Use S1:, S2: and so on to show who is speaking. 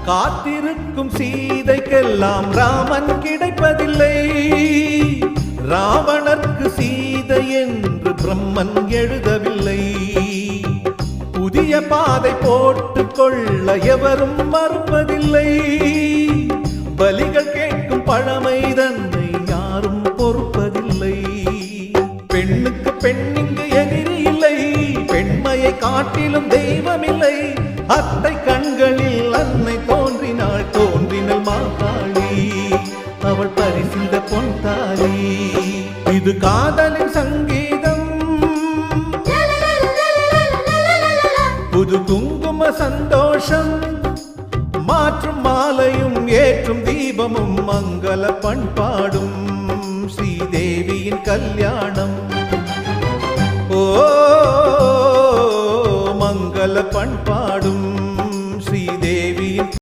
S1: காத்திருக்கும் சீதைக்கெல்லாம் ராமன் கிடைப்பதில்லை. ராவணர்க்கு சீதை என்று பிரம்மன் எழுதவில்லை. புதிய பாதை போட்டுக் கொள்ள எவரும் மறுப்பதில்லை. பலிகள் கேட்கும் பழமை தன்னை யாரும் பொறுப்பதில்லை. பெண்ணுக்கு பெண் இங்கு எதிரி இல்லை. பெண்மையை காட்டிலும் தெய்வமில்லை. அத்தை கண்களில் அன்னை தோன்றினாள். தோன்றினல் மாகாளி, அவள் பரிசிந்த பொன் தாலி. இது காதலின் சங்கீதம், புது குங்கும சந்தோஷம். மாற்றும் மாலையும் ஏற்றும் தீபமும் மங்கள பண்பாடும் ஸ்ரீதேவியின் கல்யாணம். ஓ மங்கள பண்பாடும்